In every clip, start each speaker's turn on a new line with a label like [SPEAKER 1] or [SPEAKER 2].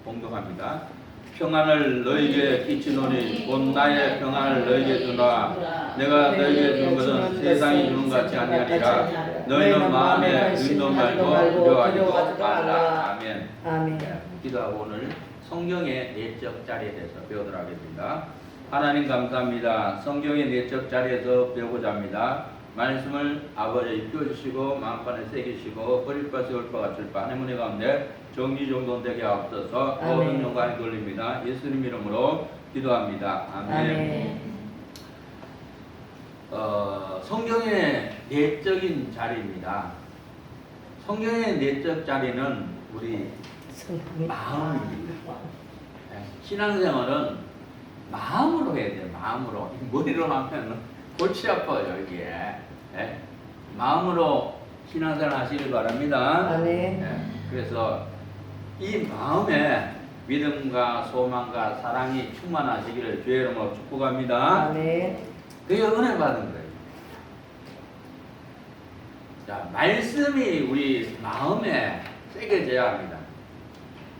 [SPEAKER 1] 봉독합니다. 평안을 너희에게 끼치노니 곧 나의 평안을 너희에게 주노라. 내가 너희에게 준 것은 세상이 주는 것 같지 아니하니라. 너희는 마음에 의도 말고 두려워하지도 말라. 아멘.
[SPEAKER 2] 아멘.
[SPEAKER 1] 기도하고 오늘 성경의 내적 자리에 대해서 배우도록 하겠습니다. 하나님 감사합니다. 성경의 내적 자리에서 배우고자 합니다. 말씀을 아버지 입혀주시고 마음판에 새기시고 버릴 바 세울 바 갖출 바 하나님 은혜 가운데 정지정돈되게 하옵소서. 모든 영광이 돌립니다. 예수님 이름으로 기도합니다. 아멘. 성경의 내적인 자리입니다. 성경의 내적 자리는 우리 마음입니다. 신앙생활은 마음으로 해야 돼요. 마음으로. 머리로 하면 골치 아파요 이게. 마음으로 신앙생활 하시길 바랍니다. 그래서 이 마음에 믿음과 소망과 사랑이 충만하시기를 주의 이름으로 축복합니다. 그게 은혜 받은 거예요. 자, 말씀이 우리 마음에 새겨져야 합니다.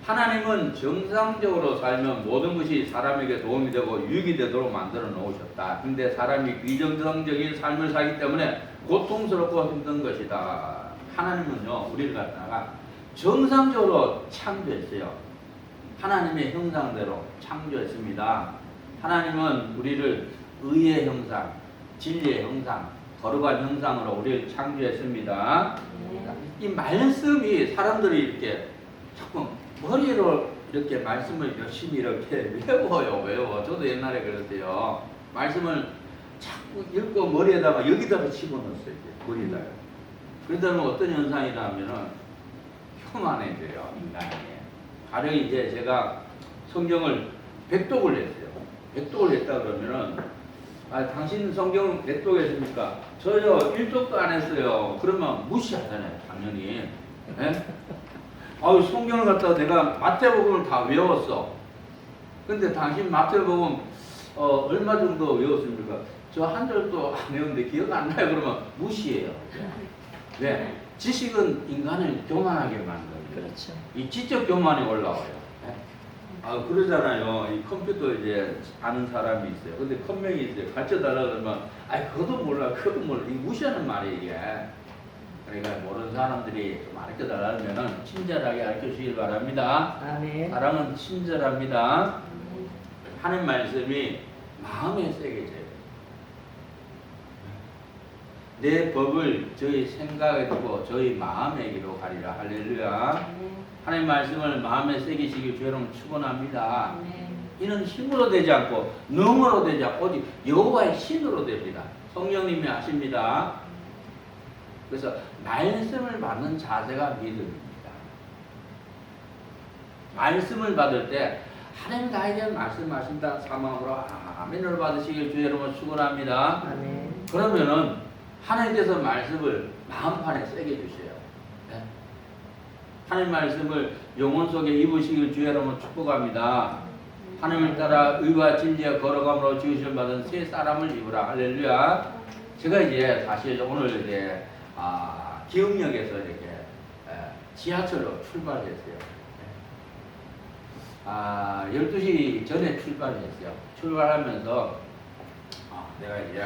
[SPEAKER 1] 하나님은 정상적으로 살면 모든 것이 사람에게 도움이 되고 유익이 되도록 만들어 놓으셨다. 근데 사람이 비정상적인 삶을 살기 때문에 고통스럽고 힘든 것이다. 하나님은요, 우리를 갖다가 정상적으로 창조했어요. 하나님의 형상대로 창조했습니다. 하나님은 우리를 의의 형상, 진리의 형상, 거룩한 형상으로 우리를 창조했습니다. 이 말씀이 사람들이 이렇게 자꾸 머리로 이렇게 말씀을 열심히 이렇게 외워. 저도 옛날에 그랬어요. 말씀을 자꾸 읽고 머리에다가 여기다가 집어넣었어요. 머리에다가. 그러다 보면 어떤 현상이라 하면은 흉안해져요. 인간이. 가령 이제 제가 성경을 100독을 했어요. 100독을 했다 그러면은 당신 성경 몇 독 했습니까? 저요 1독도 안 했어요. 그러면 무시하잖아요. 당연히. 성경을 갖다가 내가 마태복음을 다 외웠어. 근데 당신 마태복음 얼마 정도 외웠습니까? 저 한 절도 안 외웠는데 기억 안 나요. 그러면 무시해요. 왜? 지식은 인간을 교만하게 만듭니다.
[SPEAKER 2] 그렇죠.
[SPEAKER 1] 이 지적 교만이 올라와요. 그러잖아요. 이 컴퓨터 이제 아는 사람이 있어요. 근데 컴명이 있어요. 가르쳐 달라 그러면 그것도 몰라. 이 무시하는 말이에요, 이게. 그러니까 모르는 사람들이 좀 가르쳐 달라면 친절하게 가르쳐 주시길 바랍니다.
[SPEAKER 2] 아멘.
[SPEAKER 1] 사랑은 친절합니다. 하는 말씀이 마음에 새겨져요. 내 법을 저희 생각에 두고 저희 마음에 기록하리라. 할렐루야. 하나님 말씀을 마음에 새기시길 주여러분 축원합니다. 이는 힘으로 되지 않고 능으로 되지 않고 오직 여호와의 신으로 됩니다. 성령님이 하십니다. 그래서 말씀을 받는 자세가 믿음입니다. 말씀을 받을 때 하나님 나에게 말씀하신다 사망으로 아멘을 받으시길 주여 여러분 축원합니다. 그러면은 하나님께서 말씀을 마음판에 새겨 주세요. 하나님 말씀을 영혼 속에 입으시길 주여 여러분 축복합니다. 하나님을 따라 의와 진리와 거룩함으로 지으심 받은 새 사람을 입으라. 할렐루야. 제가 이제 사실 오늘 이제 기흥역에서 이렇게 지하철로 출발했어요. 12시 전에 출발했어요. 출발하면서 내가 이제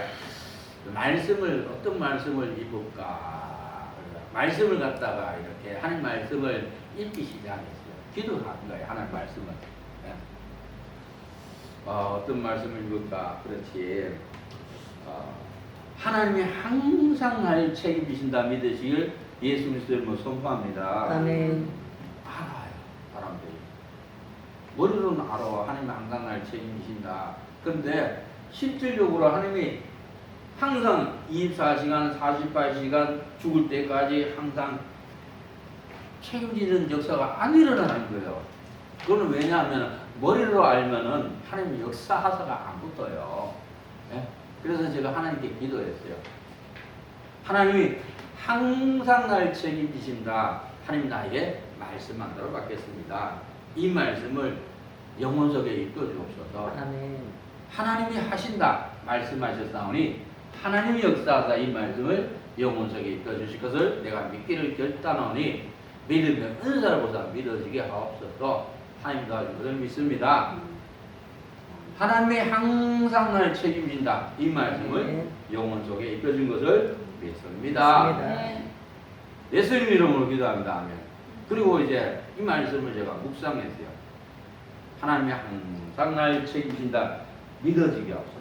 [SPEAKER 1] 말씀을 어떤 말씀을 입을까? 말씀을 갖다가 이렇게 하나님 말씀을 읽기 시작했어요. 기도를 하는 거예요. 하나님 말씀을. 어떤 말씀을 읽을까? 그렇지. 하나님이 항상 날 책임지신다 믿으시길 예수 그리스도를 선포합니다.
[SPEAKER 2] 아멘.
[SPEAKER 1] 알아요, 사람들이. 머리로는 알아. 하나님이 항상 날 책임지신다. 그런데 실질적으로 하나님이 항상 24시간, 48시간 죽을 때까지 항상 책임지는 역사가 안 일어나는 거예요. 그거는 왜냐하면 머리로 알면은 하나님 역사하사가 안 붙어요. 그래서 제가 하나님께 기도했어요. 하나님이 항상 날 책임지신다. 하나님 나에게 말씀만 들어 받겠습니다. 이 말씀을 영혼 속에 입혀 주옵소서. 하나님이 하신다 말씀하셨사오니 하나님이 역사하사 이 말씀을 영혼 속에 입혀 주실 것을 내가 믿기를 결단하니 믿으면 은사를 보사 믿어지게 하옵소서. 하나님 도와줄 것을 믿습니다. 하나님이 항상 나를 책임진다. 이 말씀을 영혼 속에 입혀준 것을 믿습니다. 예수님 이름으로 기도합니다. 아멘. 그리고 이제 이 말씀을 제가 묵상했어요. 하나님이 항상 날 책임진다. 믿어지게 하옵소서.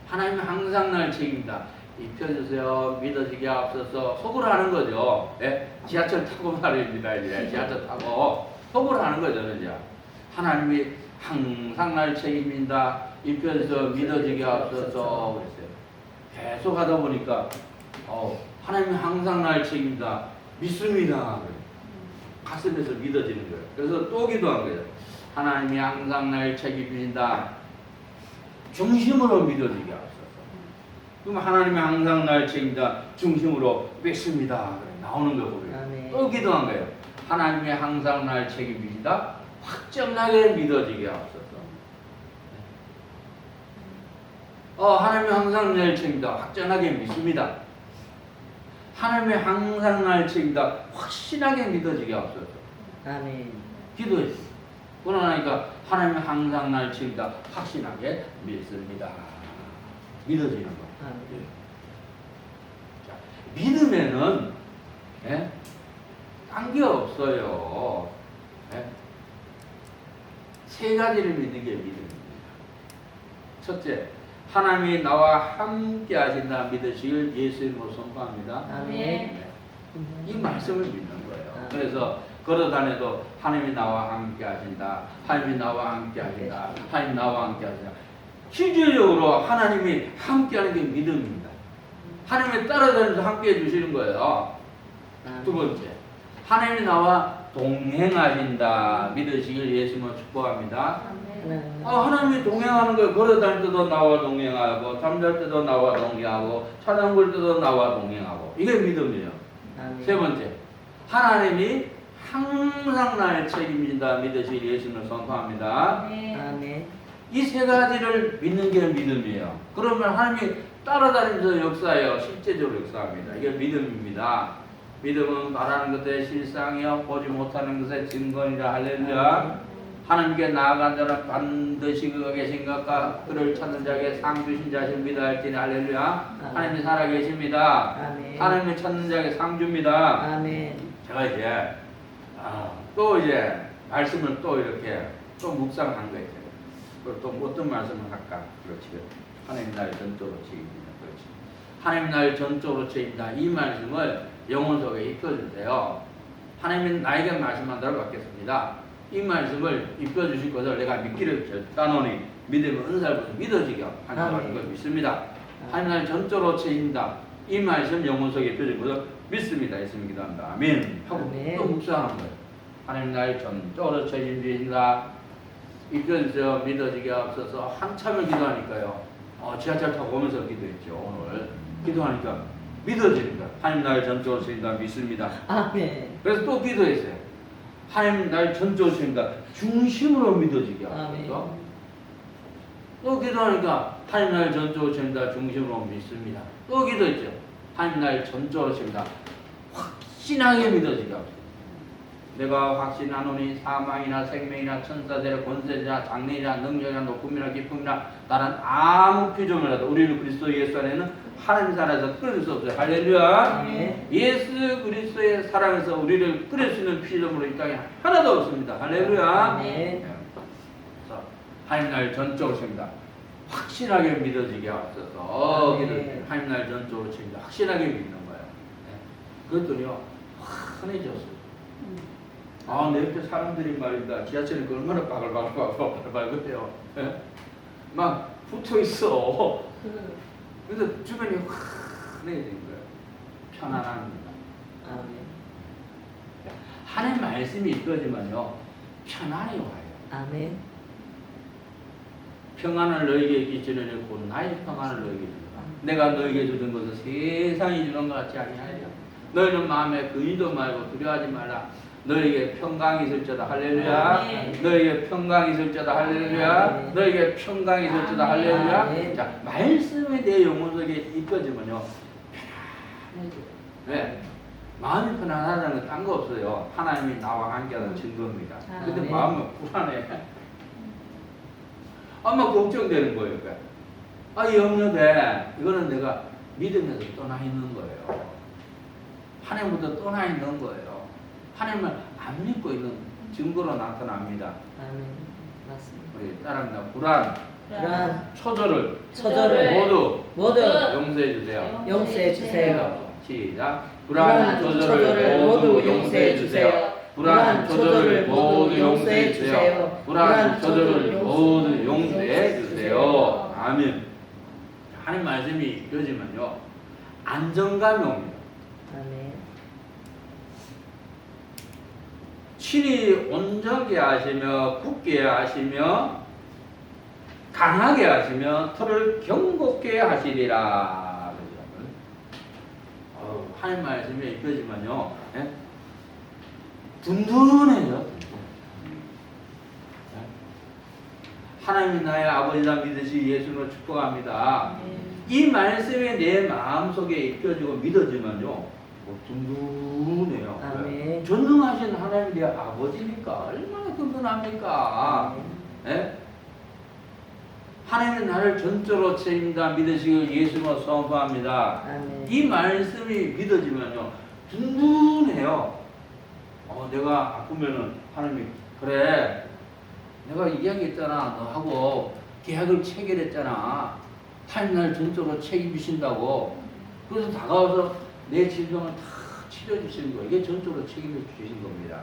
[SPEAKER 1] 하나님이 항상 날 책임진다. 입혀주세요. 믿어지게 하옵소서. 속으로 하는 거죠. 예? 지하철 타고 말입니다. 이제 지하철 타고 속으로 하는 거죠. 이제 하나님이 항상 날 책임진다. 입혀서 믿어지게 하옵소서. 그랬어요. 계속 하다 보니까 하나님이 항상 날 책임진다. 믿습니다. 가슴에서 믿어지는 거예요. 그래서 또 기도한 거예요. 하나님이 항상 날 책임진다. 중심으로 믿어지게 하옵소서. 그럼 하나님이 항상 날 책임진다. 중심으로 믿습니다. 나오는 거 보면 또 기도한 거예요. 하나님이 항상 날 책임진다. 확정나게 믿어지게 하옵소서. 하나님이 항상 날 책임진다. 확정하게 믿습니다. 하나님이 항상 날 책임진다. 확신하게 믿어지게 하옵소서.
[SPEAKER 2] 아멘.
[SPEAKER 1] 기도했어요. 그러나니까 하나님이 항상 날 책임진다. 확신하게 믿습니다. 믿어지는 거.
[SPEAKER 2] 아멘.
[SPEAKER 1] 자, 믿으면은 딴 게 없어요. 세 가지를 믿는 게 믿음입니다. 첫째, 하나님이 나와 함께 하신다 믿으시길 예수님으로 선포합니다.
[SPEAKER 2] 아멘.
[SPEAKER 1] 이 말씀을 믿는 거예요. 그래서 걸어다녀도 하나님이 나와 함께 하신다. 하나님이 나와 함께 하신다. 하나님이 나와 함께 하신다. 실질적으로 하나님이 함께 하는 게 믿음입니다. 하나님이 따라다니면서 함께 해주시는 거예요. 두 번째, 하나님이 나와 동행하신다 믿으시길 예수님을 축복합니다. 하나님이 동행하는 거예요. 걸어다닐 때도 나와 동행하고 잠잘 때도 나와 동행하고 차장 볼 때도 나와 동행하고 이게 믿음이에요. 세 번째, 하나님이 항상 날 책임진다 믿으시길 예수님을 선포합니다. 이 세 가지를 믿는 게 믿음이에요. 그러면 하나님이 따라다니면서 역사해요. 실제적으로 역사합니다. 이게 믿음입니다. 믿음은 바라는 것의 실상이요 보지 못하는 것의 증거니라. 할렐루야. 하나님께 나아간 자는 반드시 그가 계신 것과 그를 찾는 자에게 상 주신 자신 믿어 할지니. 할렐루야. 하나님이 살아계십니다. 하나님을 찾는 자에게 상 줍니다. 제가 이제 또 이제 말씀을 또 이렇게 또 묵상한 거예요. 또 어떤 말씀을 할까? 그렇지. 하나님 날 전적으로 책임진다. 그렇지. 하나님 날 전적으로 책임진다. 이 말씀을 영혼 속에 입혀주세요. 하나님이 나에게 말씀한다고 받겠습니다. 이 말씀을 입혀주실 것을 내가 믿기를 결단하니 믿음의 은사를 믿어지게 하는 걸 믿습니다. 하나님 날 전적으로 책임진다. 이 말씀 영혼 속에 입혀줄 것을 믿습니다. 예수님 기도합니다. 아멘. 하고 또 묵상한 거예요. 하나님 날 전적으로 책임진다. 입혀주세요. 믿어지게 하옵소서. 한참을 기도하니까요. 지하철 타고 오면서 기도했죠. 오늘 기도하니까 믿어지는 거야. 하나님 날 전적으로 책임진다. 믿습니다. 그래서 또 기도했어요. 하나님 날 전적으로 책임진다. 중심으로 믿어지게 하옵소서. 또 기도하니까 하나님 날 전적으로 책임진다. 중심으로 믿습니다. 또 기도했죠. 하나님 날 전적으로 책임진다. 확신하게 믿어지게 하옵소서. 내가 확신하노니 사망이나 생명이나 천사들의 권세나 장래이나 능력이나 높음이나 깊음이나 나는 아무 피조물이라도 우리는 그리스도 예수 안에는 하나님 사랑에서 끊을 수 없어요. 할렐루야. 예수 그리스도의 사랑에서 우리를 끊을 수 있는 피조물이 이 땅에 하나도 없습니다. 할렐루야. 그래서 하나님 날 전적으로 책임다. 확실하게 믿어지게 하옵소서. 하나님 날 전적으로 책임다. 확실하게 믿는 거예요. 그랬더니요 환해졌어요. 내 옆에 사람들이 말입니다. 지하철이 얼마나 바글바글해요. 막 붙어 있어. 그래서 주변이 환해진 거예요. 편안합니다. 하나님 말씀이 있거지만요 편안히 와요. 평안을 너에게 끼치느니 곧 나의 평안을 너에게 주라. 내가 너에게 주는 것은 세상이 주는 것 같지 아니하리라. 너희는 마음에 근심도 말고 두려워하지 말라. 너에게 평강이 있을지어다. 할렐루야. 너에게 평강이 있을지어다. 할렐루야. 너에게 평강이 있을지어다. 할렐루야. 자, 말씀에 대해 영혼 속에 이끌어지면요 편안해져요. 왜? 마음이 편안하다는 건 딴 거 없어요. 하나님이 나와 함께하는 증거입니다. 근데
[SPEAKER 2] 네.
[SPEAKER 1] 마음이 불안해. 막 걱정되는 거예요. 이 영역에 이거는 내가 믿음에서 떠나 있는 거예요. 하나님부터 떠나 있는 거예요. 하나님을 안 믿고 있는 증거로 나타납니다.
[SPEAKER 2] 아멘. 맞습니다.
[SPEAKER 1] 우리 따라합니다. 불안,
[SPEAKER 2] 불안,
[SPEAKER 1] 초절을
[SPEAKER 2] 초절을
[SPEAKER 1] 모두
[SPEAKER 2] 모두
[SPEAKER 1] 용서해 주세요.
[SPEAKER 2] 용서해 주세요.
[SPEAKER 1] 시작.
[SPEAKER 2] 불안,
[SPEAKER 1] 불안,
[SPEAKER 2] 초절을
[SPEAKER 1] 초절을 모두 용서해 주세요. 불안, 초절을 모두 용서해 주세요. 불안, 초절을 모두 용서해 주세요. 아멘. 하나님 말씀이 이어지면요, 안정감이 옵니다.
[SPEAKER 2] 아멘.
[SPEAKER 1] 친히 온전케 하시며 굳게 하시며 강하게 하시며 털을 경곱게 하시리라. 하나님 말씀이 이어지면요, 든든해요. 하나님이 나의 아버지라 믿으시 예수로 축복합니다. 이 말씀이 내 마음속에 입혀지고 믿어지면요, 든든해요.
[SPEAKER 2] 아멘.
[SPEAKER 1] 전능하신 하나님이 내 아버지니까 얼마나 든든합니까? 예? 하나님이 나를 전적으로 책임다 믿으시고 예수로 선포합니다.
[SPEAKER 2] 아멘.
[SPEAKER 1] 이 말씀이 믿어지면요, 든든해요. 내가 아프면은 하나님이, 그래, 내가 이야기했잖아. 너하고 계약을 체결했잖아. 하나님 날 전적으로 책임지신다고. 그래서 다가와서 내 질병을 다 치료해주시는 거예요. 이게 전적으로 책임을 주신 겁니다.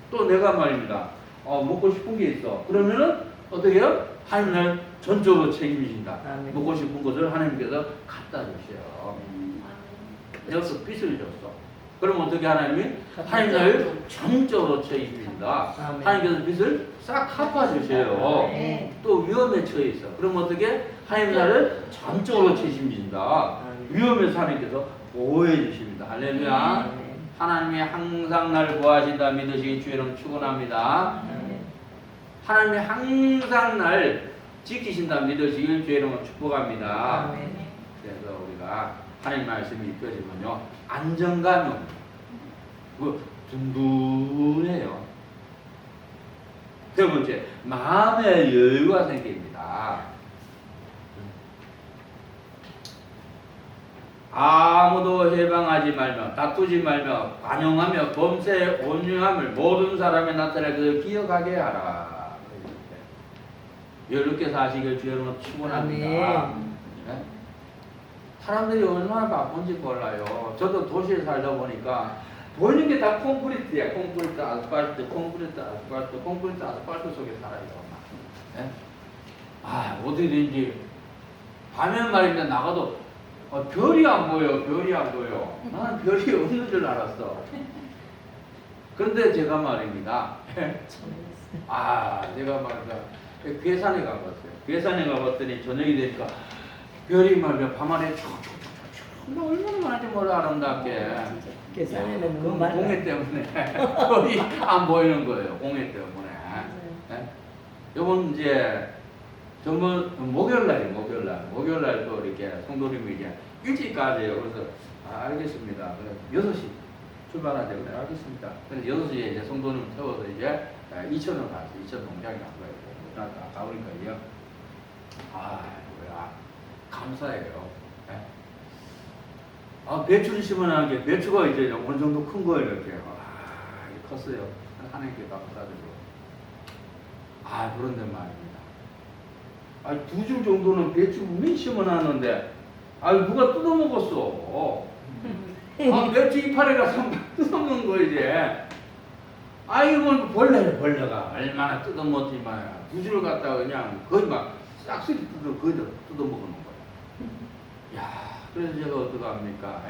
[SPEAKER 1] 또 내가 말입니다. 먹고 싶은 게 있어. 그러면은 어떻게 해요? 하나님 날 전적으로 책임지신다.
[SPEAKER 2] 아멘.
[SPEAKER 1] 먹고 싶은 것을 하나님께서 갖다 주셔요. 내가 또 빚을 줬어. 그럼 어떻게 하나님이? 하나님 날 전적으로 책임진다.
[SPEAKER 2] 아멘.
[SPEAKER 1] 하나님께서 빚을 싹 갚아주세요.
[SPEAKER 2] 아멘.
[SPEAKER 1] 또 위험에 처해 있어. 그럼 어떻게? 하나님 나를 전적으로 책임진다.
[SPEAKER 2] 아멘.
[SPEAKER 1] 위험에서 하나님께서 보호해 주십니다. 할렐루야.
[SPEAKER 2] 아멘.
[SPEAKER 1] 하나님이 항상 나를 보호하신다 믿으시기 주 여러분 축원합니다.
[SPEAKER 2] 아멘.
[SPEAKER 1] 하나님이 항상 날 지키신다 믿으시길 주 여러분 축복합니다.
[SPEAKER 2] 아멘.
[SPEAKER 1] 그래서 우리가 하나님 말씀이 입혀지면요, 안정감이 옵니다. 든든해요. 세 번째, 마음의 여유가 생깁니다. 아무도 해방하지 말며 다투지 말며 관용하며 범죄 온유함을 모든 사람에 나타내 그 기억하게 하라. 여유롭게 사시길 주 여러분 축원합니다. 네? 사람들이 얼마나 바쁜지 몰라요. 저도 도시에 살다 보니까 보이는 게 다 콘크리트야. 콘크리트, 아스팔트, 콘크리트, 아스팔트, 콘크리트, 아스팔트 속에 살아요. 네? 어떻게 된지 밤에 말입니다. 나가도 별이 안 보여. 별이 안 보여. 나는 별이 없는 줄 알았어. 그런데 제가 말입니다. 제가 말입니다. 괴산에 가봤어요. 괴산에 가봤더니 저녁이 되니까 별이 말이야 밤하늘에 촉촉촉촉 얼마나 많은지 몰라 아름답게.
[SPEAKER 2] 계산에는 너무 많아.
[SPEAKER 1] 공해 때문에 별이 안 보이는 거예요. 공해 때문에. 네? 요번 이제 저번 목요일날 또 이렇게 성도님이 이제 일찍 가세요. 그래서 알겠습니다. 6시 출발하자. 그래 알겠습니다. 그래서 6시에 이제 성도님 태워서 이제 이천으로 갔어요. 이천 농장에 간 거예요. 가보니까요. 뭐야 감사해요. 네? 배추를 심어놓은 게 배추가 이제 어느 정도 큰 거예요. 이렇게 컸어요. 하나님께 감사드리고. 그런데 말입니다. 2줄 정도는 배추 분명히 심어놨는데 누가 뜯어먹었어. 배추 이파리가 뜯어먹는 거 이제. 이건 벌레가 얼마나 뜯어먹지만 2줄 갖다가 그냥 거의 막 싹쓸이 뜯어먹는 거야. 그래서 제가 어떡합니까?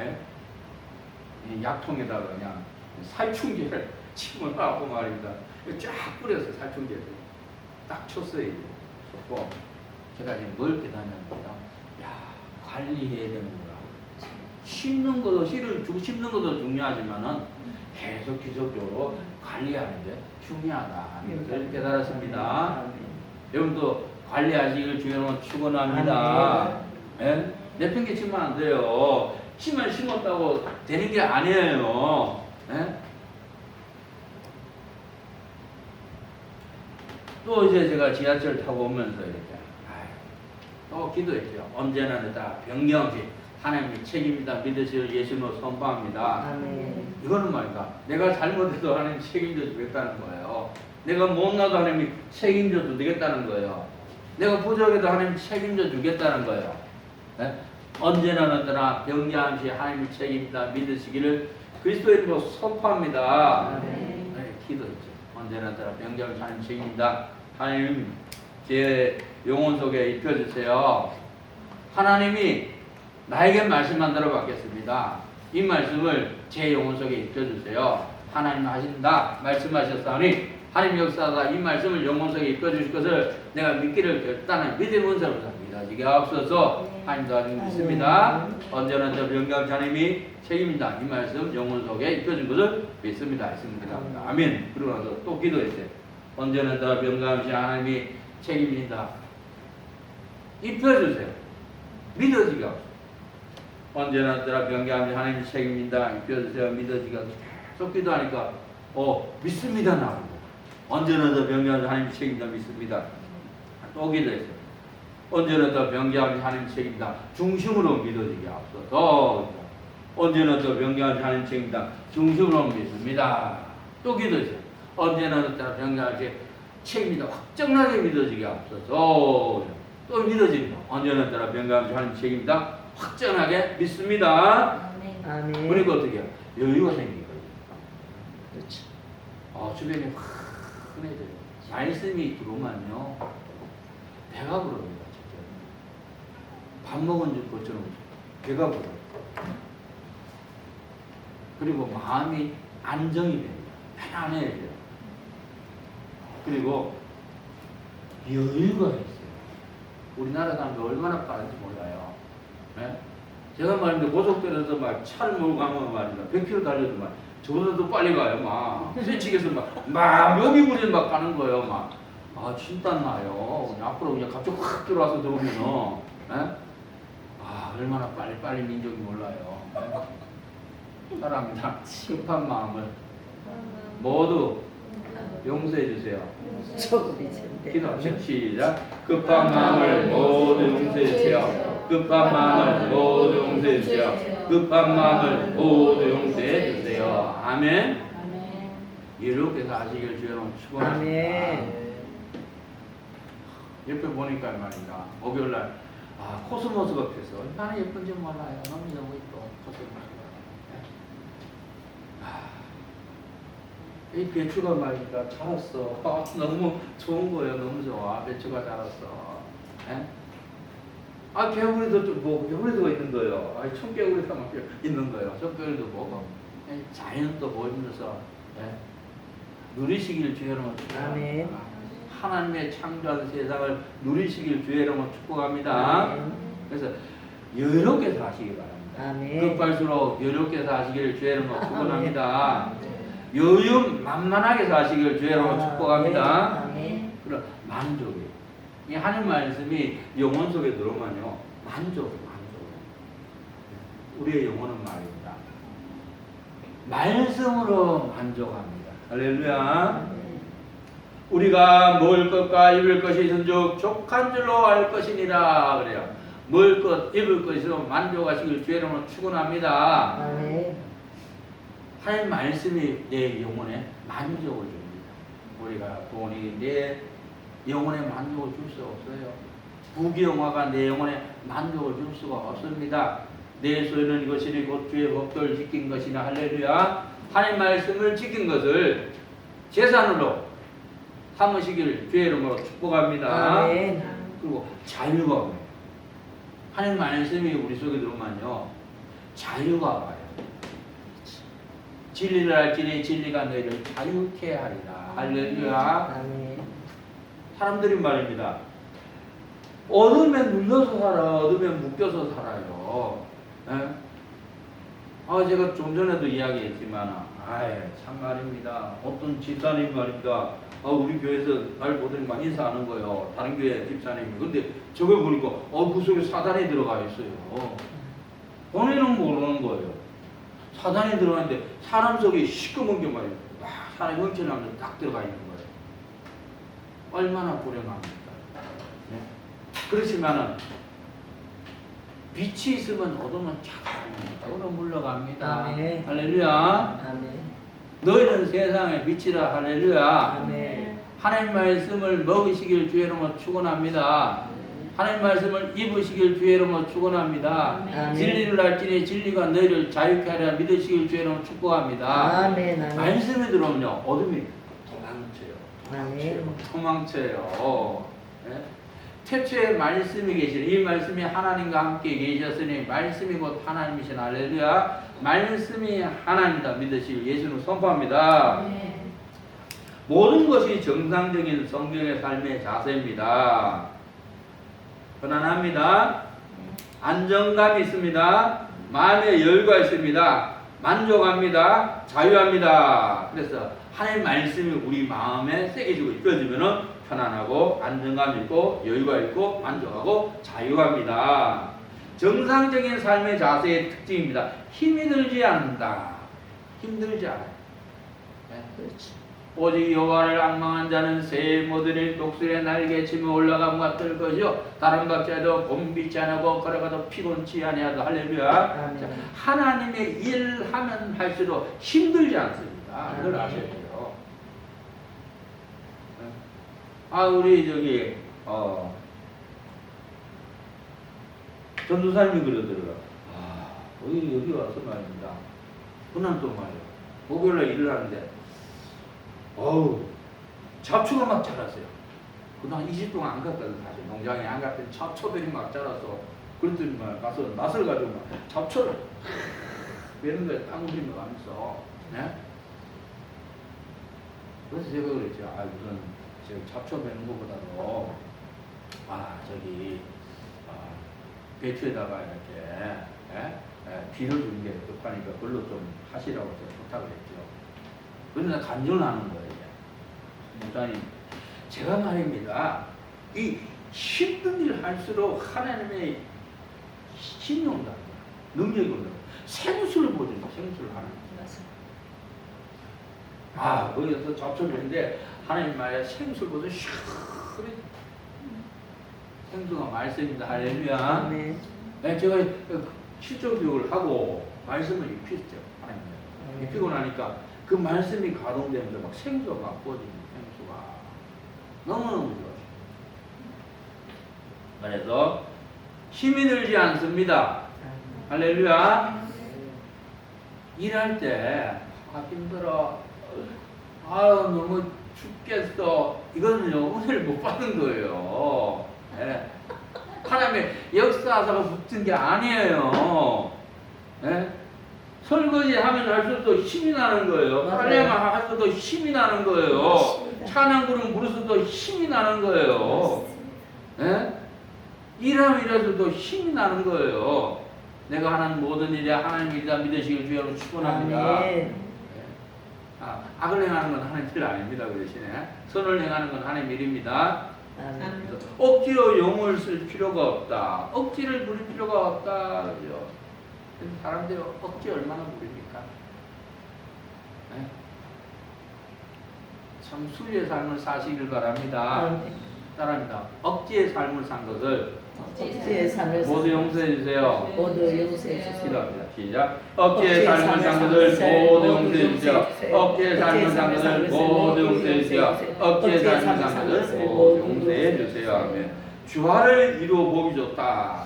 [SPEAKER 1] 이 약통에다가 그냥 살충제를 집어넣고 말입니다. 쫙 뿌렸어요. 살충제를 딱 쳤어요. 이제 쳤고 제가 지금 뭘 깨닫냐면요, 관리해야 되는구나. 심는 것도 심는 것도 중요하지만은 계속 지속적으로 관리하는 게 중요하다. 이걸 깨달았습니다. 여러분도 관리하시길 주여는 축원합니다. 내팽개치면 안 돼요. 심을 심었다고 되는 게 아니에요. 예? 또 이제 제가 지하철 타고 오면서 이렇게 또 기도했죠. 언제나 다 변경없이 하나님이 책임이다 믿으시고 예수로 선포합니다.
[SPEAKER 2] 아멘.
[SPEAKER 1] 이거는 말이야. 내가 잘못해도 하나님 책임져 주겠다는 거예요. 내가 못나도 하나님이 책임져 주겠다는 거예요. 내가 부족해도 하나님 책임져 주겠다는 거예요. 네? 언제나 너더나 변경함시 하나님이 책임이다 믿으시기를 그리스도의 이름으로 선포합니다.
[SPEAKER 2] 아멘.
[SPEAKER 1] 네, 기도했죠. 언제나 너더나 변경함시 하나님 책임이다. 하나님 제 영혼 속에 입혀주세요. 하나님이 나에게 말씀만 들어받겠습니다. 이 말씀을 제 영혼 속에 입혀주세요. 하나님 하신다 말씀하셨사오니 하나님 역사다 이 말씀을 영혼 속에 입혀주실 것을 내가 믿기를 결단한 믿음의 은사로서 믿어지게 하옵소서. 하나님 도와주시기 믿습니다. 언제나 저 변경함시 하나님이 책임이다 이 말씀 영혼 속에 입혀준 것을 믿습니다. 아멘. 그러고 나서 또 기도했어요. 언제나 더 변경함시 하나님이 책임진다. 입혀주세요. 믿어지게 하옵소서. 언제나 더라 변경함시 하나님이 책임진다. 입혀주세요. 믿어지게 하옵소서. 계속 기도하니까 믿습니다 나오고 언제나 더 변경함시 하나님이 책임진다. 믿습니다. 또 기도했어요. 언제나 더 변경함시 하나님이 책임진다. 중심으로 믿어지게 하옵소서. 언제나 더 변경함시 하나님이 책임진다. 중심으로 믿습니다. 또 기도했어요. 언제나 더 변경함시 책임이다. 확정나게 믿어지게 하옵소서. 또 믿어집니다. 언제나 따라 변경함시 하나님 책임이다. 확정하게 믿습니다.
[SPEAKER 2] 아멘.
[SPEAKER 1] 그리고 어떻게 해요? 여유가 생기거든요.
[SPEAKER 2] 그렇죠.
[SPEAKER 1] 주변에 흔해져요. 말씀이 들어오면요. 배가 부릅니다. 진짜. 밥 먹은 것처럼 배가 불어요. 그리고 마음이 안정이 됩니다. 편안해져요. 그리고 여유가 있어요. 우리나라 사람들 얼마나 빠른지 몰라요. 네? 제가 말인데 고속도로에서 막 차를 몰고 가면 말입니다. 100km 달려도 막 저보다도 빨리 가요. 막 스위치에서 막 여기 부리 막 가는 거예요. 막 진땀 나요. 앞으로 그냥 갑자기 확 들어와서 들어오면은 네? 얼마나 빨리 민족이 몰라요. 네? 사랑합니다. 급한 마음을 모두 용서해 주세요.
[SPEAKER 2] 조금 있는데.
[SPEAKER 1] 기도합시다. 시작. 급한 마음을 모두 용서해 주세요. 급한 마음을 모두 용서해 주세요. 급한 마음을 모두 용서해 주세요. 아멘. 이렇게 사시길 주여로 축원합니다.
[SPEAKER 2] 아멘.
[SPEAKER 1] 옆에 보니까 말입니다. 목요일날 코스모스가 폈어. 얼마나 예쁜지 몰라요. 너무 예뻐. 코스모스가. 이 배추가 말이니까 자랐어. 너무 좋은 거예요. 너무 좋아. 배추가 자랐어. 에? 개구리도 개구리도 있는 거예요. 청개구리가 막 있는 거예요. 청개구리도 보고. 자연도 보면서 누리시길 주의 이름으로
[SPEAKER 2] 아멘.
[SPEAKER 1] 하나님의 창조한 세상을 누리시길 주의 이름으로 축복합니다.
[SPEAKER 2] 아멘.
[SPEAKER 1] 그래서 여유롭게 사시기 바랍니다.
[SPEAKER 2] 아멘.
[SPEAKER 1] 급할수록 여유롭게 사시기를 주의 이름으로 축복합니다. 여유 만만하게 사시기를 주의 이름으로 축복합니다.
[SPEAKER 2] 아멘.
[SPEAKER 1] 그럼 만족이에요. 이 하나님 말씀이 영혼 속에 들어오면요 만족. 우리의 영혼은 말입니다. 말씀으로 만족합니다. 할렐루야. 우리가 먹을 것과 입을 것이 있은즉 족한 줄로 알 것이니라 그래요. 먹을 것, 입을 것으로 만족하시길 주의 이름으로 축원합니다.
[SPEAKER 2] 아멘.
[SPEAKER 1] 하나님 말씀이 내 영혼에 만족을 줍니다. 우리가 돈이 내 영혼에 만족을 줄 수 없어요. 부귀영화가 내 영혼에 만족을 줄 수가 없습니다. 내 소유는 이것이니 곧 주의 법도를 지킨 것이나 할렐루야. 하나님 말씀을 지킨 것을 재산으로 삼으시기를 주의 이름으로 축복합니다.
[SPEAKER 2] 아멘.
[SPEAKER 1] 그리고 자유가 와요. 하나님 말씀이 우리 속에 들어오면요 자유가 와요. 진리를 알지니 진리가 너희를 자유케 하리라. 할렐루야.
[SPEAKER 2] 아멘.
[SPEAKER 1] 사람들이 말입니다. 어둠에 눌려서 살아, 어둠에 묶여서 살아요. 예? 제가 좀 전에도 이야기했지만, 참 말입니다. 어떤 집사님 말입니다. 우리 교회에서 날 보더니 막 인사하는 거예요. 다른 교회 집사님이. 근데 저걸 보니까, 그 속에 사단이 들어가 있어요. 본인은 모르는 거예요. 사단이 들어가는데 사람 속에 시꺼먼 게 말이에요. 막 사람이 훔쳐나면서 딱 들어가 있는 거예요. 얼마나 불행합니까? 네? 그렇지만은 빛이 있으면 어둠은 차가워 물러갑니다.
[SPEAKER 2] 아멘.
[SPEAKER 1] 할렐루야.
[SPEAKER 2] 아멘.
[SPEAKER 1] 너희는 세상의 빛이라. 할렐루야.
[SPEAKER 2] 아멘.
[SPEAKER 1] 하나님 말씀을 먹으시길 주의 이름으로 축원합니다. 하나님 말씀을 입으시길 주의 이름으로 축원합니다.
[SPEAKER 2] 아멘.
[SPEAKER 1] 진리를 알지니 진리가 너희를 자유케 하리라 믿으시길 주의 이름으로 축복합니다.
[SPEAKER 2] 아멘. 아멘.
[SPEAKER 1] 말씀이 들어오면요 어둠이 도망쳐요.
[SPEAKER 2] 아멘.
[SPEAKER 1] 도망쳐요. 네? 태초에 말씀이 계시니 이 말씀이 하나님과 함께 계셨으니 말씀이 곧 하나님이신. 할렐루야. 말씀이 하나님이다 믿으시길 예수는 선포합니다. 모든 것이 정상적인 성경의 삶의 자세입니다. 편안합니다. 안정감이 있습니다. 마음의 여유가 있습니다. 만족합니다. 자유합니다. 그래서 하나님의 말씀이 우리 마음에 새겨지고 입혀지면은 편안하고 안정감 있고 여유가 있고 만족하고 자유합니다. 정상적인 삶의 자세의 특징입니다. 힘이 들지 않는다. 힘들지 않아요. 네?
[SPEAKER 2] 그렇지.
[SPEAKER 1] 오직 여호와를 앙망한 자는 새의 모든 독수리의 날개치며 올라감과 뜰 것이요 다른 각자도 곤비치 아니하고 걸어가도 피곤치 아니하도. 할렐루야.
[SPEAKER 2] 아멘.
[SPEAKER 1] 자, 하나님의 일하면 할수록 힘들지 않습니다. 그걸 아셔야 돼요. 우리 저기 전도사님이 그러더라고요. 여기 와서 말입니다. 그날 또 말이에요. 목요일날 일을 하는데 잡초가 막 자랐어요. 그동안 20일 동안 안 갔거든. 사실 농장에 안 갔더니 잡초들이 막 자라서 그랬더니 막 가서 낫을 가지고 막 잡초를 매는 거에 땅 흘리며 가면서. 네? 그래서 제가 그랬죠. 무슨 잡초 매는 것보다도 배추에다가 이렇게 비료 주는 게 급하니까 그걸로 좀 하시라고 제가 부탁을 했죠. 그러나 간증을 하는 거예요. 목사님, 제가 말입니다. 이 힘든 일을 할수록 하나님의 힘이 온다. 능력이 온다. 생수를 보여준다. 생수를 하는 거예요. 거기서 잡초인데 하나님 말에 생수를 보여서 시원히 생수가 말씀입니다. 할렐루야.
[SPEAKER 2] 아멘.
[SPEAKER 1] 네, 제가 실전 교육을 하고 말씀을 입혔죠. 하나님 입히고 나니까 그 말씀이 가동되면서 막 생수가 막 부어지는 생수가 너무너무 좋아요. 그래서 힘이 들지 않습니다. 할렐루야. 일할 때 힘들어. 너무 죽겠어. 이거는요 은혜를 못 받는 거예요. 네. 하나님의 역사사가 붙은 게 아니에요. 네? 설거지 하면 할수록 더 힘이 나는 거예요. 빨래만 할수록 더 힘이 나는 거예요. 찬양 부르면 부를수록 더 힘이 나는 거예요. 네? 일하면 일할수록 더 힘이 나는 거예요. 내가 하는 모든 일이 하나님 일이다 믿으시길 주여로 축원합니다. 악을 행하는 건 하나님 일 아닙니다. 그 대신에 선을 행하는 건 하나님 일입니다. 그래서 억지로 용을 쓸 필요가 없다. 억지를 부릴 필요가 없다. 그죠? 사람들이 억지 얼마나 부립니까? 네? 참 수리의 삶을 사시길 바랍니다. 따라합니다. 억지의 삶을 산 것을
[SPEAKER 2] 억지의 삶을
[SPEAKER 1] 모두 용서해 주세요.
[SPEAKER 2] 모두 용서해 주세요.
[SPEAKER 1] 기도합니다. 시작. 억지의 삶을 산 것을 모두 용서해 주세요. 억지의 삶을 산 것을 모두 용서해 주세요. 억지의 삶을 산 것을 모두 용서해 주세요. 아멘. 주화를 이루어 보기 좋다.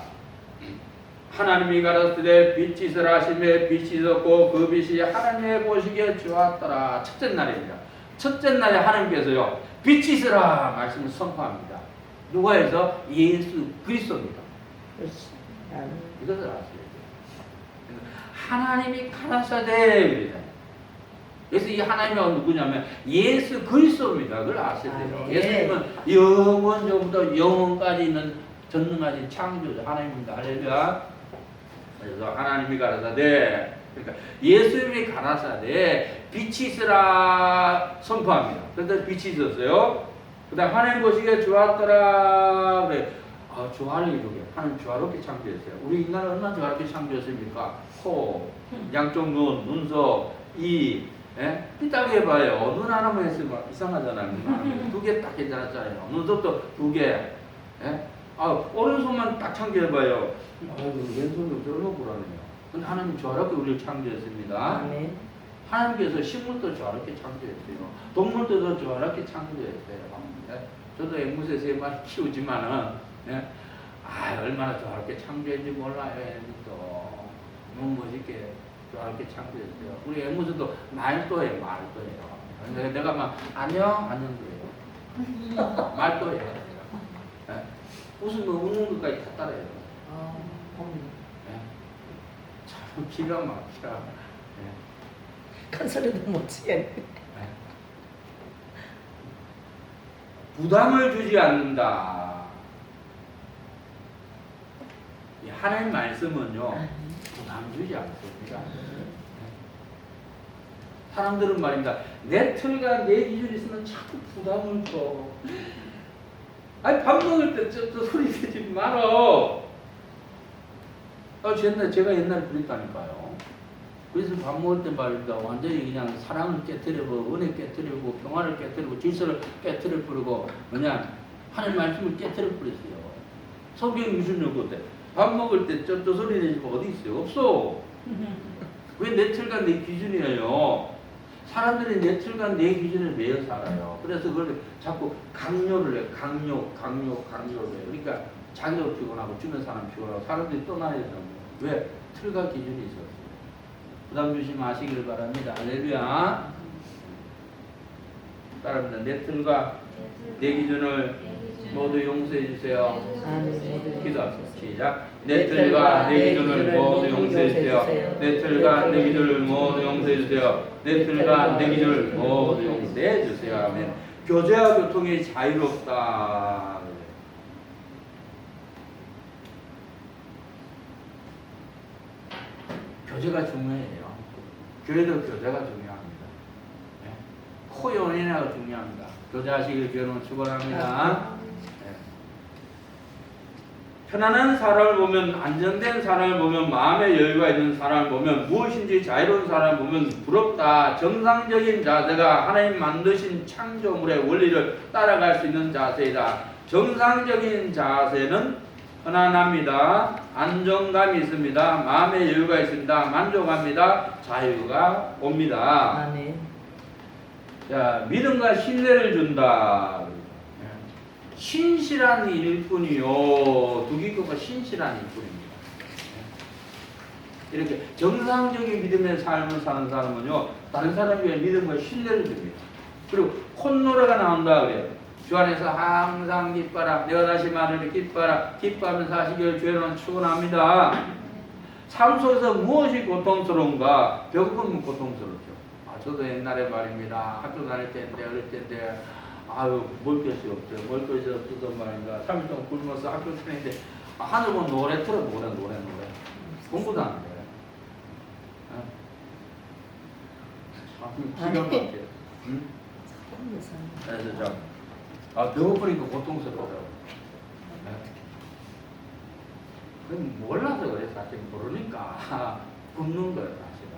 [SPEAKER 1] 하나님이 가라사대 빛이 있으라 하시매 빛이 있었고 그 빛이 하나님의 보시기에 좋았더라. 첫째 날입니다. 첫째 날에 하나님께서요 빛이 있으라 말씀을 선포합니다. 누가 해서? 예수 그리스도입니다. 이것을 아셔야 돼요. 하나님이 가라사대. 그래서 이 하나님이 누구냐면 예수 그리스도입니다. 그걸 아셔야 돼요. 예수님은 영원전부터 영원까지 있는 전능하신 창조주 하나님입니다. 할렐루야. 그래서 하나님이 가라사대, 그러니까 예수님이 가라사대 빛이 있으라 선포합니다. 그런데 빛이 있었어요. 그 다음 하나님 보시기에 좋았더라. 그래. 조화를 이루게. 하나님 조화롭게 창조했어요. 우리 인간은 얼마나 조화롭게 창조했습니까? 코, 양쪽 눈, 눈썹, 이, 예? 삐딱 해봐요. 눈 하나만 했으면 이상하잖아요. 두 개 딱 괜찮았잖아요. 눈썹도 두 개. 예? 오른손만 딱 창조해봐요. 왼손이 얼마나 불안해요. 근데 하나님 조화롭게 우리를 창조했습니다.
[SPEAKER 2] 아멘.
[SPEAKER 1] 하나님께서 식물도 조화롭게 창조했어요. 동물들도 조화롭게 창조했어요. 예? 저도 앵무새 3마리 키우지만은, 예? 얼마나 조화롭게 창조했는지 몰라요. 앵무새도 너무 멋있게 조화롭게 창조했어요. 우리 앵무새도 말도해요. 말도해요. 내가 막 안녕 그래요. 말도해요. 예? 웃으면 웃는 것까지 다 따라해요. 예? 참 기가 막혀. 예?
[SPEAKER 2] 큰 소리도 못 치겠네.
[SPEAKER 1] 부담을 주지 않는다. 이 하나님 말씀은요, 부담 주지 않습니다. 사람들은 말입니다. 내 틀과 내 기준이 있으면 자꾸 부담을 줘. 밥 먹을 때 저 소리 내지 말어. 제가 옛날에 그랬다니까요. 그래서 밥 먹을 때 말입니다. 완전히 그냥 사랑을 깨뜨리고, 은혜 깨뜨리고, 평화를 깨뜨리고, 질서를 깨뜨려 버리고, 그냥 하나님 말씀을 깨뜨려 버렸어요. 성경 기준은 그때 밥 먹을 때 저 소리 내지 뭐 어디 있어요? 없어. 왜 내 틀과 내 기준이에요? 사람들이 내 틀과 내 기준에 매여 살아요. 그래서 그걸 자꾸 강요를 해요. 강요를 해요. 그러니까 자기도 피곤하고 주변 사람 피곤하고 사람들이 떠나야 되는 거예요. 왜? 틀과 기준이 있어요. 부담 주지 마시길 바랍니다. 할렐루야. 따라합니다. 내 틀과 내 기준을 모두 용서해 주세요. 기도하세요. 시작. 내 틀과 내 기준을 모두 용서해 주세요. 내 틀과 내 기준을 모두 용서해 주세요. 내 틀과 내 기준을 모두 용서해 주세요. 아멘. 교제와 교통이 자유롭다. 교제가 중요해요. 교회도 교제가 중요합니다. 네. 코연인하고 중요합니다. 교제하시길 주는 축원합니다. 네. 편안한 사람을 보면, 안정된 사람을 보면, 마음의 여유가 있는 사람을 보면, 무엇인지 자유로운 사람을 보면 부럽다. 정상적인 자세가 하나님 만드신 창조물의 원리를 따라갈 수 있는 자세이다. 정상적인 자세는 편안합니다. 안정감이 있습니다. 마음의 여유가 있습니다. 만족합니다. 자유가 옵니다.
[SPEAKER 2] 아멘.
[SPEAKER 1] 자, 믿음과 신뢰를 준다. 신실한 일꾼이요. 두기교가 신실한 일꾼입니다. 이렇게 정상적인 믿음의 삶을 사는 사람은요, 다른 사람에게 믿음과 신뢰를 줍니다. 그리고 콧노래가 나온다 그래요. 주 안에서 항상 기뻐라. 내가 다시 말하는 기뻐라. 기뻐하면서 하시기를 주여는 축원합니다. 삶 속에서 무엇이 고통스러운가? 배고프면 고통스럽죠. 저도 옛날에 말입니다. 학교 다닐 때인데, 어릴 때인데, 먹을 것이 없어요. 먹을 것이 없어서 말입니다. 3일 동안 굶어서 학교 다니는데, 하늘 보면 노래 틀어, 노래. 공부도 안 돼. 참, 기가 막혀요. 응? 그래서 배고프니까 고통스러워요. 그럼 몰라서 그래, 사실 모르니까 굶는 거예요, 사실은.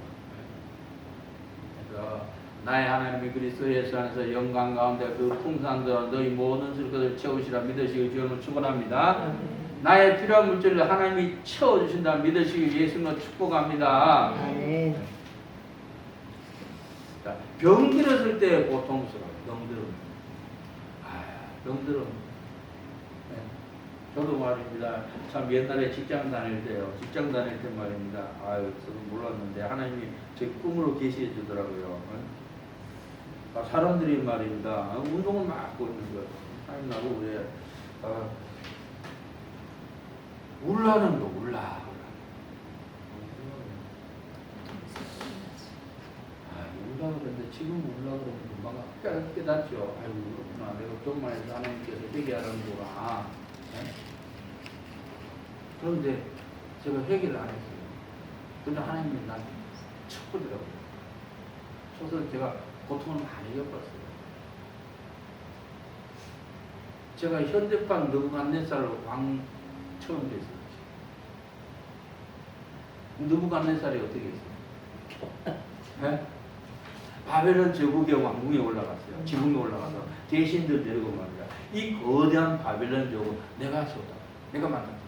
[SPEAKER 1] 그래서 나의 하나님이 그리스도 예수 안에서 영광 가운데 그 풍성한 너희 모든 것을 채우시라 믿으시기 주님을 축원합니다. 나의 필요한 물질을 하나님이 채워주신다 믿으시기 예수님을 축복합니다.
[SPEAKER 2] 아멘.
[SPEAKER 1] 병들었을 때 고통스러워요. 병들음. 네. 저도 말입니다. 참 옛날에 직장 다닐 때요. 직장 다닐 때 말입니다. 저도 몰랐는데 하나님이 제 꿈으로 계시해 주더라고요. 사람들이 말입니다. 운동을 막 하고 있는 거예요. 하나님 나도 왜 울라는 거 울라. 울라 그랬는데 지금 울라 그러면 금방 깨닫죠. 아이고 그렇구나. 내가 정말 하나님께서 회개하라는구나. 네? 그런데 제가 회개를 안 했어요. 근데 하나님이 난 쳤더라고요. 쳐서 제가 고통을 많이 겪었어요. 제가 현대판 느부갓네살로 왕 처음 됐어요. 느부갓네살이 어떻게 했어요? 네? 바벨론 제국의 왕궁에 올라갔어요. 지붕에 올라가서 대신들 데리고 말이야. 이 거대한 바벨론 제국 내가 쏟아. 내가 만들었다.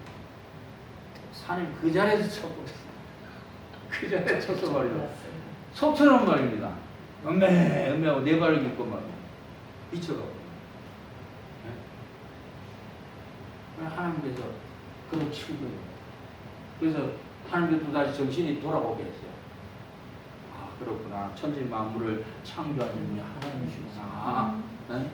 [SPEAKER 1] 하나님 그 자리에서 쳐버렸어. 그 자리에 쳐서 말이야. 속처럼 말입니다. 음매하고 네 발을 깃고 말이야. 미쳐가고. 하나님께서 그걸 치운 거예요. 그래서 하나님께서 다시 정신이 돌아오게 했어요. 아, 그렇구나. 천지 만물을 창조하신 분이 하나님이시구나. 네?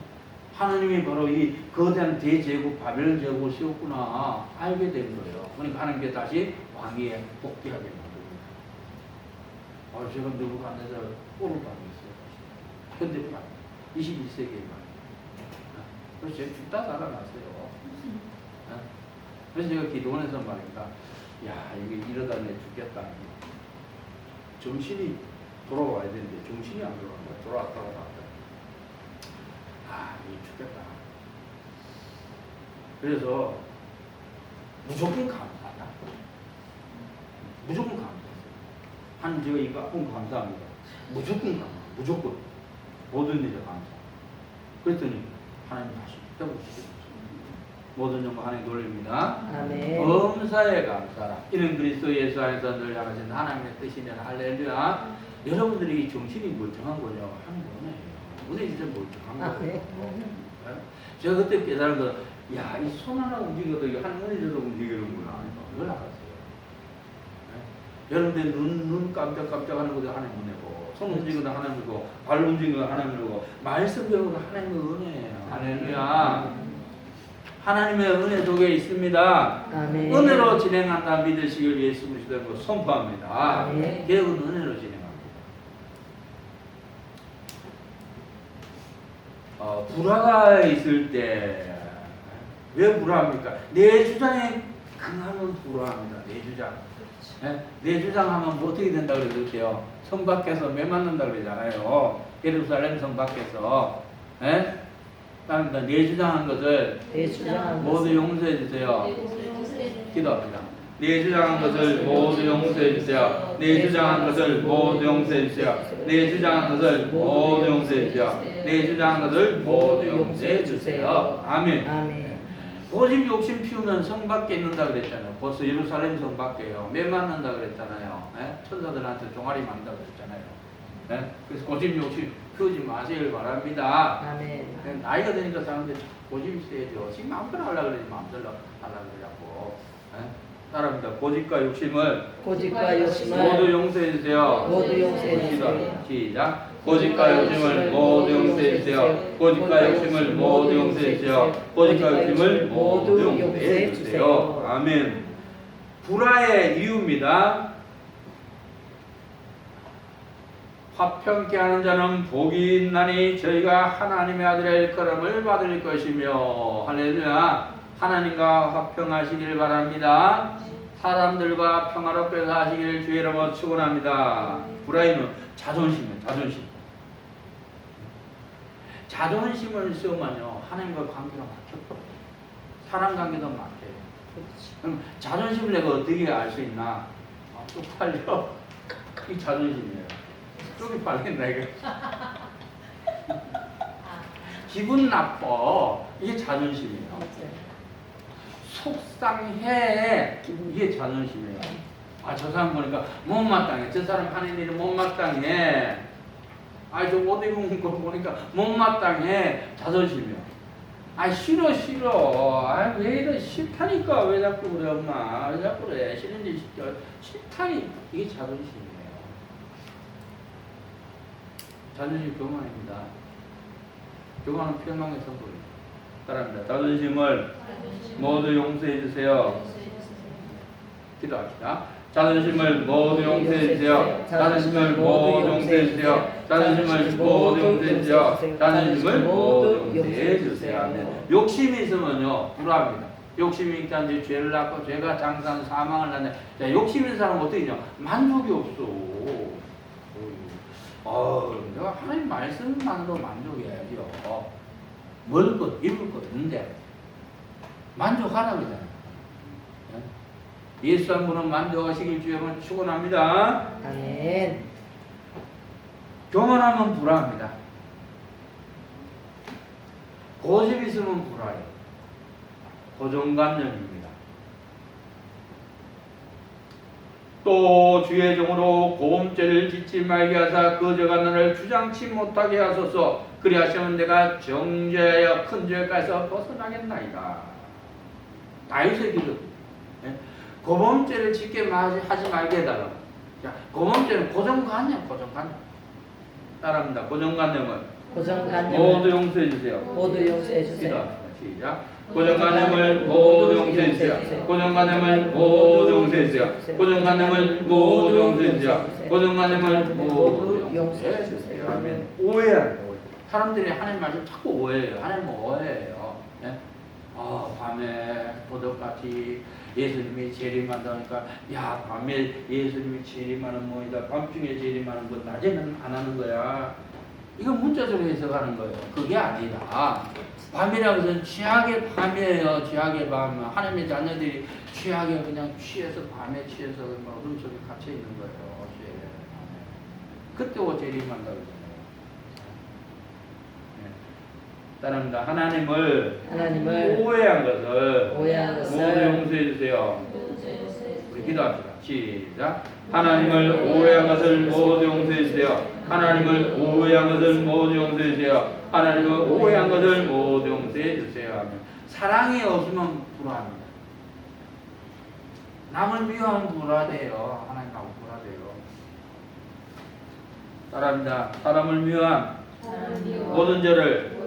[SPEAKER 1] 하나님이 바로 이 거대한 대제국 바벨론 제국을 세웠구나 알게 된 거예요. 그러니까 하나님께 다시 왕위에 복귀하게 만듭니다. 제가 느부갓네살 꼴을 받았어요. 현대판 21세기에 말이에요. 그래서 제가 죽다 살아났어요. 그래서 제가 기도원에서 말입니다. 야, 이게 이러다 내 죽겠다. 정신이 돌아와야 되는데 정신이 안 돌아간 거야. 돌아왔다가 나왔다. 아, 이게 죽겠다. 그래서 무조건 감사하다. 무조건 감사했어요. 하나님 제가 이거 아픈 감사합니다. 무조건 감사. 무조건. 모든 일에 감사. 그랬더니 하나님 다시 회복시켰어요. 모든 영광 하나님 돌립니다.
[SPEAKER 2] 아멘.
[SPEAKER 1] 범사에 감사라. 이는 그리스도 예수 안에서 늘 향하신 하나님의 뜻이냐. 할렐루야. 여러분들이 정신이 멀쩡한 거냐? 하는 거네요. 오늘 진짜 멀쩡한 거예요. 제가 그때 깨달은 거, 야, 이 손 하나 움직여도 한 은혜로 움직이는구나. 이걸 알았어요. 네? 여러분들 눈 깜짝깜짝 하는 것도 하나님 은혜고, 손 움직이는 것도 하나님이고, 발 움직이는 것도 하나님이고, 말씀 배우는 것도 하나님의 은혜예요. 할렐루야. 하나님의 은혜 속에 있습니다.
[SPEAKER 2] 아멘.
[SPEAKER 1] 은혜로 진행한다 믿으시길 예수 그리스도로 선포합니다.
[SPEAKER 2] 아멘.
[SPEAKER 1] 개혁은 은혜로 진행합니다. 불화가 있을 때 왜 불화합니까? 내 주장에 강하면 불화합니다. 내 주장. 네? 내 주장하면 뭐 어떻게 된다 그러죠? 성 밖에서 매 맞는다 그러잖아요. 예루살렘 성 밖에서. 네? 따릅니다. 내 주장한 것을 모두 용서해 주세요. 기도합니다. 내 주장한 것을 모두 용서해 주세요. 내 주장한 것을 모두 용서해 주세요. 내 주장한 것을 모두 용서해 주세요. 내 주장한 것을 모두 용서해 주세요. 아멘.
[SPEAKER 2] 아멘.
[SPEAKER 1] 고집 욕심 피우면 성 밖에 있는다 그랬잖아요. 벌써 예루살렘 성 밖에요. 매 맞는다 그랬잖아요. 네? 천사들한테 종아리 맞는다 그랬잖아요. 네? 그래서 고집 욕심 피우지 마시길 바랍니다.
[SPEAKER 2] 아멘.
[SPEAKER 1] 나이가 되니까 사람들이 고집이 있어야죠. 지금 마음대로 하려고 그러지 마음대로 하려고 그러고. 따라합니다. 고집과 욕심을 모두 용서해 주세요.
[SPEAKER 2] 모두 용서해 주세요.
[SPEAKER 1] 시작. 고집과 욕심을 모두 용서해 주세요. 고집과 욕심을 모두 용서해 주세요. 고집과 욕심을 모두 용서해 주세요. 아멘. 불화의 이유입니다. 화평케 하는 자는 복이 있나니 저희가 하나님의 아들의 일컬음을 받을 것이며. 할렐루야. 하나님과 화평하시길 바랍니다. 사람들과 평화롭게 사시길 주의 이름으로 축원합니다. 불화이는 자존심이에요. 자존심을 쓰면요 하나님과 관계가 막혀요. 사람 관계도 막혀요. 그럼 자존심을 내가 어떻게 알 수 있나? 쪽팔려. 이 자존심이에요. 쪽이 팔린다 이거. 기분 나빠. 이게 자존심이에요. 속상해. 이게 자존심이에요. 저 사람 보니까 못마땅해. 저 사람 하는 일이 못마땅해. 저 옷 입은 거 보니까 못마땅해. 자존심이요. 싫어. 왜 이래? 싫다니까. 왜 자꾸 그래, 엄마? 왜 자꾸 그래? 싫은지 싫다니. 이게 자존심이에요. 자존심 교만입니다. 교만은 폐망의 선물입니다. 따라합니다. 자존심을 모두 용서해 주세요. 기도합시다. 자존심을 모두 용서해 주세요. 자존심을 모두 용서해 주세요. 자존심을 모두 용서해 주세요. 자존심을 모두 용서해 주세요. 아멘. 욕심이 있으면요 불화합니다. 욕심이 있다 이제 죄를 낳고 죄가 장사한 사망을 낳는. 자, 욕심 있는 사람은 어떻게 되냐? 만족이 없어. 내가 하나님 말씀만으로 만족해야죠. 먹을 것, 입을 것 있는데 만족하라 그러잖아요. 예수 한 분은 만족하시길 주여만 축원합니다.
[SPEAKER 2] 아멘.
[SPEAKER 1] 교만하면 불화합니다. 고집 있으면 불화해요. 고정관념입니다. 또 주의 종으로 고음죄를 짓지 말게 하사 그 죄가 너를 주장치 못하게 하소서. 그리하시면 내가 정죄하여 큰 죄까지서 벗어나겠나이다. 다윗의 기도. 고범죄를 짓게 하지 말게 해달라고. 자, 고범죄는 고정관념. 따라합니다. 고정관념은
[SPEAKER 2] 고정관념을
[SPEAKER 1] 모두 용서해 주세요.
[SPEAKER 2] 모두 용서해 주세요.
[SPEAKER 1] 기도합시다. 시작. 고정관념을 모두 용서해 주세요. 고정관념을 모두 용서해 주세요. 고정관념을 모두 용서해 주세요. 고정관념을 모두 용서해 주세요. 아멘. 오해한다. 사람들이 하나님 말씀 자꾸 오해해요. 하나님은 오해해요. 예? 밤에 도덕같이 예수님이 재림한다니까, 야, 밤에 예수님이 재림하는 모이다. 밤중에 재림하는 건 낮에는 안 하는 거야. 이건 문자적으로 해석하는 거예요. 그게 아니다. 밤이라고 해서 취하게 밤이에요. 취하게 밤. 하나님의 자녀들이 취하게 그냥 취해서 밤에 취해서 어둠 속에 갇혀 있는 거예요. 그때 오 재림한다고 그러잖아요. 따릅니다. 하나님을 오해한 것을 모두 용서해 주세요. 우리 기도합시다. 시작. 하나님을 오해한 것을 모두 용서해 주세요. 하나님을 오해한 것을 모두 용서해 주세요. 하나님을 오해한 것을 모두 용서해 주세요. 사랑이 없으면 불화합니다. 남을 미워하면 불화돼요. 하나님하고 불화돼요. 따라합니다. 사람을 미워한 모든 죄를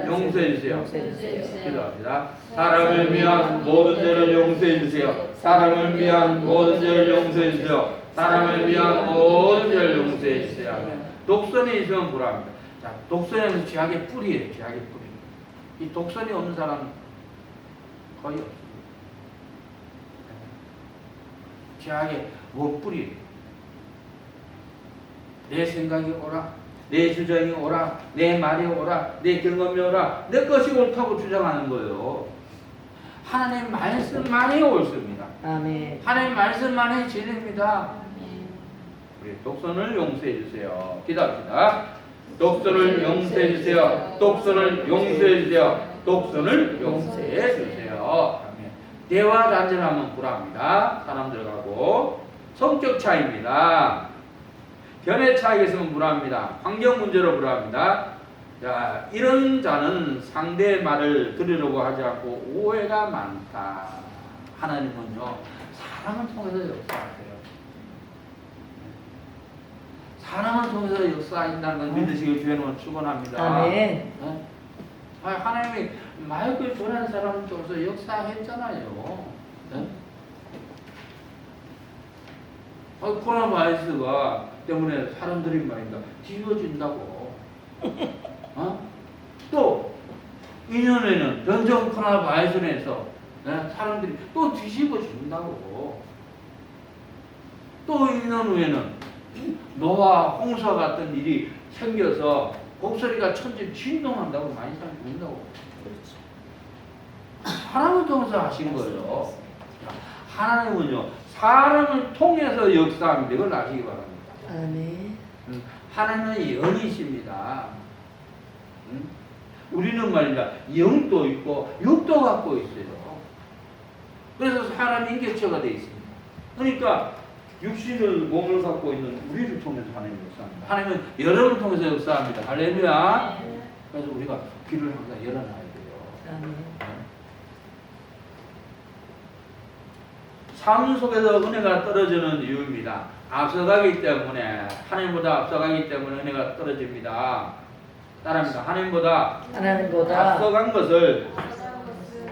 [SPEAKER 1] 용서해 주세요. 기도합니다. 사람을 위한 모든 죄를 용서해 주세요. 사람을 위한 모든 죄를 용서해 주세요. 사람을 위한 모든 죄를 용서해 주세요. 독선이 있으면 불합니다. 자, 독선에는 죄악의 뿌리예요. 죄악의 뿌리. 이 독선이 없는 사람 거의 없습니다. 죄악의 원뿌리. 내 생각이 오라. 내 주장이 오라, 내 말이 오라, 내 경험이 오라, 내 것이 옳다고 주장하는 거예요. 하나님 말씀만이 옳습니다.
[SPEAKER 2] 아멘.
[SPEAKER 1] 하나님 말씀만이 진리입니다. 우리 독선을 용서해 주세요. 기도합시다. 독선을 용서해 주세요. 독선을 용서해 주세요. 독선을 용서해 주세요. 아멘. 대화 단절하면 불합니다. 사람들하고 성격 차이입니다. 견해 차이가 있으면 불합니다. 환경 문제로 불합니다. 자, 이런 자는 상대의 말을 들으려고 하지 않고 오해가 많다. 하나님은요, 사람을 통해서 역사하세요. 사람을 통해서 역사하신다는 걸 믿으시길 주에는 축원합니다.
[SPEAKER 2] 아멘.
[SPEAKER 1] 네? 하나님이 마이크를 전하는 사람을 통해서 역사했잖아요. 네? 코로나 바이러스가 때문에 사람들이 말입니다. 뒤집어진다고. 또 2년에는 변종 코로나 바이러스에서 사람들이 또 뒤집어진다고. 또 2년 후에는 노아 홍수 같은 일이 생겨서 곡소리가 천지 진동한다고 많이 사람이 본다고. 하나님을 통해서 하신 거예요. 하나님은요, 사람을 통해서 역사합니다. 이걸 아시기 바랍니다.
[SPEAKER 2] 아멘.
[SPEAKER 1] 하나님은 영이십니다. 우리는 말이다, 영도 있고 육도 갖고 있어요. 그래서 사람 인격체가 되어 있습니다. 그러니까 육신을 몸을 갖고 있는 우리를 통해서 하나님 역사합니다. 하나님은 여러분을 통해서 역사합니다. 할렐루야. 그래서 우리가 귀를 항상 열어놔야 돼요.
[SPEAKER 2] 아멘.
[SPEAKER 1] 삶 속에서 은혜가 떨어지는 이유입니다. 앞서가기 때문에, 하나님보다 앞서가기 때문에 은혜가 떨어집니다. 따라합니다. 하나님보다 앞서간 것을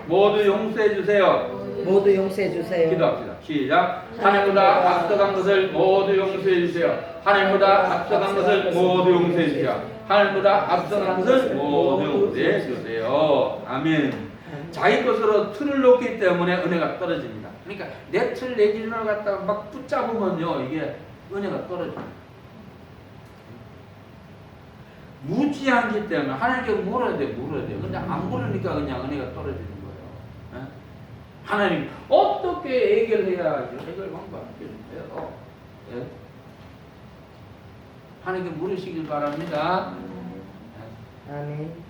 [SPEAKER 1] 모두 용서해 주세요.
[SPEAKER 2] 모두 용서해 주세요.
[SPEAKER 1] 기도합시다. 시작. 하나님보다 앞서간 것을 모두 용서해 주세요. 하나님보다 앞서간 것을 모두 용서해 주세요. 하나님보다 앞서간 것을 모두 용서해 주세요. 아멘. 자기 것으로 틀을 놓기 때문에 은혜가 떨어집니다. 그러니까 내 틀, 내 기준을 갖다가 막 붙잡으면요, 이게 은혜가 떨어져요. 묻지 않기 때문에 하나님께 물어야 돼. 근데 안 물으니까 그냥 은혜가 떨어지는 거예요. 하나님 어떻게 해결해야 해결 방법 알려주세요. 예? 하나님께 물으시길 바랍니다.
[SPEAKER 2] 아멘.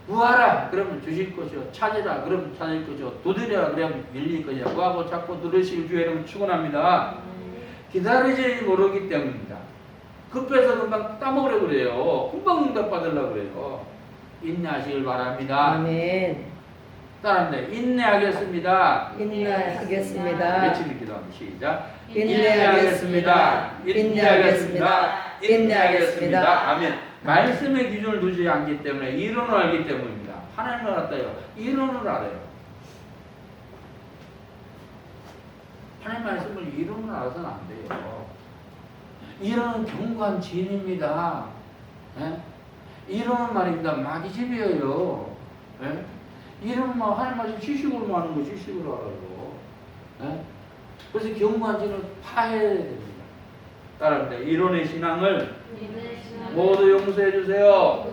[SPEAKER 1] 구하라 그러면 주실 것이요, 찾으라 그러면 찾을 것이요, 두드려라 그러면 열릴 것이요, 구하고 찾고 누르실 주의 이름을 축원합니다. 기다리지 모르기 때문입니다. 급해서 금방 따먹으려고 그래요. 금방 응답 받으려고 그래요. 인내하시길 바랍니다.
[SPEAKER 2] 아멘.
[SPEAKER 1] 따라합니다. 인내하겠습니다.
[SPEAKER 2] 인내하겠습니다.
[SPEAKER 1] 외치는 기도합니다. 시작.
[SPEAKER 2] 인내하겠습니다. 인내하겠습니다. 인내하겠습니다.
[SPEAKER 1] 아멘. 말씀의 기준을 두지 않기 때문에 이론을 알기 때문입니다. 하나님을 알았다요. 이론을 알아요. 하나님 말씀을 이론을 알아서는 안 돼요. 이론은 견고한 진입니다. 예? 이론은 말입니다. 마귀집이에요. 예? 이론은 막 하나님 말씀 지식으로 하는 거 지식으로 알아요. 예? 그래서 견고한 진을 파해야 됩니다. 따라합니다. 이론의 신앙을 모두 용서해 주세요.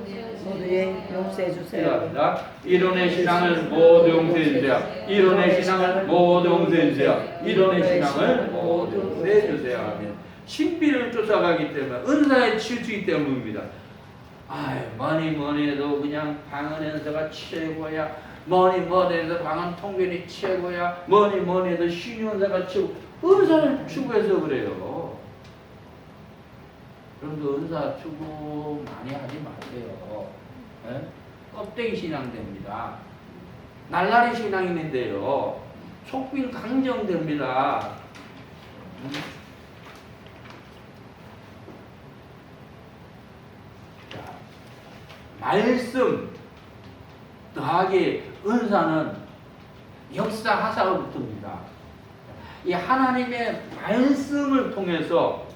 [SPEAKER 2] 모두 용서해 주세요.
[SPEAKER 1] 이론의 신앙을 모두 용서해 주세요. 이론의 신앙을 모두 용서해 주세요. 이론의 신앙을 모두 용서해 주세요. 아멘. 신비를 쫓아가기 때문에 은사에 치우치기 때문입니다. 뭐니 해도 그냥 방언 은사가 최고야. 뭐니 해도 방언 통변이 최고야. 뭐니 해도 신유 은사가 최고. 은사를 추구해서 그래요. 여러분도 은사 추구 많이 하지 마세요. 예? 껍데기 신앙 됩니다. 날라리 신앙이 있는데요. 속빈 강정됩니다. 자, 말씀 더하기 은사는 역사 하사가 붙습니다. 이 하나님의 말씀을 통해서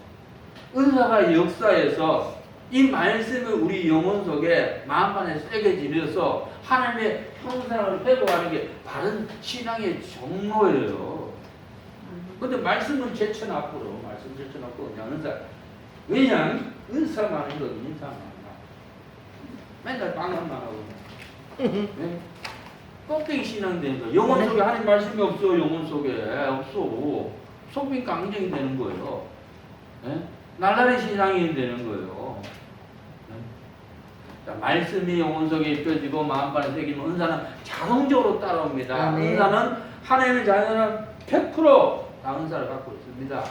[SPEAKER 1] 은사가 역사에서 이 말씀이 우리 영혼 속에 마음판에 세게 지려서 하나님의 형상을 회복하는 게 바른 신앙의 종로예요. 근데 말씀은 제쳐놨고요. 말씀 제쳐놨고 그냥 은사. 왜냐? 은사만 해도 인사만 하나. 맨날 방언만 하고. 네? 껍데기 신앙 되는 거예요. 영혼 속에 하나님 말씀이 없어. 영혼 속에 없어. 속빈 강정이 되는 거예요. 네? 날라리 신앙이 되는 거예요. 자, 말씀이 영혼 속에 입혀지고 마음판에 새기면 은사는 자동적으로 따라옵니다.
[SPEAKER 2] 아멘.
[SPEAKER 1] 은사는 하나님의 자녀는 100%다 은사를 갖고 있습니다.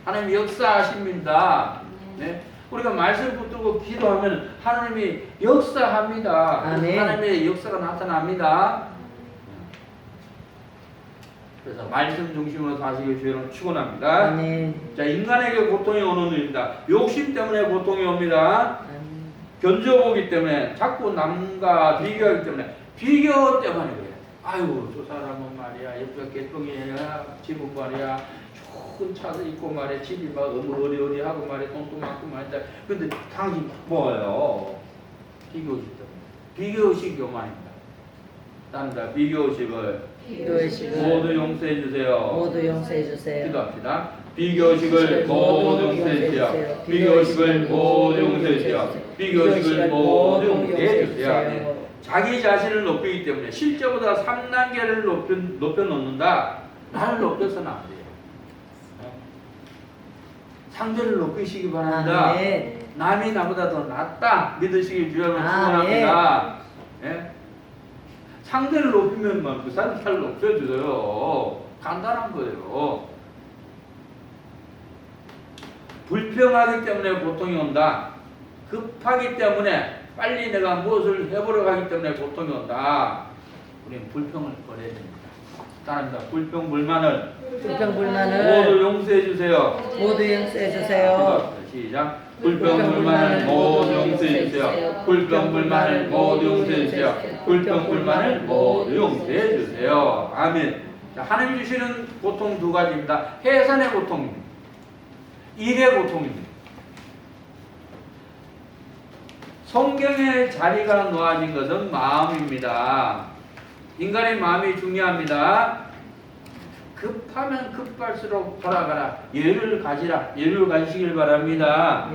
[SPEAKER 1] 하나님 역사하십니다. 네? 우리가 말씀 붙들고 기도하면 하나님이 역사합니다.
[SPEAKER 2] 아멘.
[SPEAKER 1] 하나님의 역사가 나타납니다. 그래서 말씀 중심으로 사시길 주의로 축원합니다.
[SPEAKER 2] 아멘.
[SPEAKER 1] 자, 인간에게 고통이 오는 일입니다. 욕심 때문에 고통이 옵니다.
[SPEAKER 2] 아멘.
[SPEAKER 1] 견뎌보기 때문에, 자꾸 남과 비교하기 때문에, 비교 때문에 그래요. 아유, 저 사람은 말이야, 옆에 개똥이야, 집은 말이야, 좋은 차도 있고 말이야, 집이 막 어리어리하고 말이야, 돈도 많고 말이야. 근데 당신 뭐예요? 비교의식 때문에. 비교의식 교만입니다. 딴다, 비교의식을 모두 용서해 주세요.
[SPEAKER 2] 모두 용서해 주세요.
[SPEAKER 1] 기도합시다. 비교식을 모두 용서해 주세요. 비교식을 모두 용서해 주세요. 비교식을 모두 용서해 주세요. 자기 자신을 높이기 때문에 실제보다 3단계를 높여 놓는다. 나를 높여서는 안 돼요. 상대를 높이시기 바랍니다.
[SPEAKER 2] 아멘.
[SPEAKER 1] 남이 나보다 더 낫다 믿으시길 주여는 축원합니다. 예? 상대를 높이면 그 사람 잘 높여줘요. 간단한 거예요. 불평하기 때문에 고통이 온다. 급하기 때문에 빨리 내가 무엇을 해보려고 하기 때문에 고통이 온다. 우리는 불평을 버려야 됩니다. 따릅니다. 불평 불만을 모두 용서해 주세요.
[SPEAKER 2] 모두 용서해 주세요.
[SPEAKER 1] 시작. 불평 불만을 모두 용서해 주세요. 불평 불만을 모두 용서해 주세요. 불평 불만을 모두 용서해 주세요. 아멘. 자, 하나님 주시는 고통 두 가지입니다. 해산의 고통입니다. 일의 고통입니다. 성경의 자리가 놓아진 것은 마음입니다. 인간의 마음이 중요합니다. 급하면 급할수록 돌아가라. 여유를 가지라. 여유를 가지시길 바랍니다.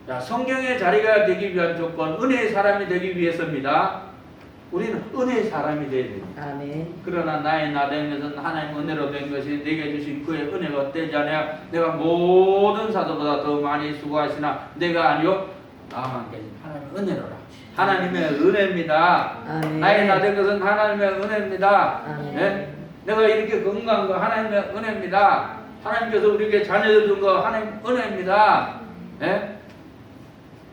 [SPEAKER 1] 자, 성경의 자리가 되기 위한 조건, 은혜의 사람이 되기 위해서입니다. 우리는 은혜의 사람이 되어야 됩니다.
[SPEAKER 2] 아멘.
[SPEAKER 1] 그러나 나의 나 된 것은 하나님 은혜로 된 것이 내게 주신 그의 은혜가 되지 않아야 내가 모든 사도보다 더 많이 수고하시나 내가 아니요 나만 계신 하나님의 은혜로라. 하나님의 은혜입니다.
[SPEAKER 2] 아멘.
[SPEAKER 1] 나의 나 된 것은 하나님의 은혜입니다.
[SPEAKER 2] 아멘.
[SPEAKER 1] 네? 내가 이렇게 건강한 거 하나님의 은혜입니다. 하나님께서 우리에게 자녀를 준 거 하나님 은혜입니다. 네?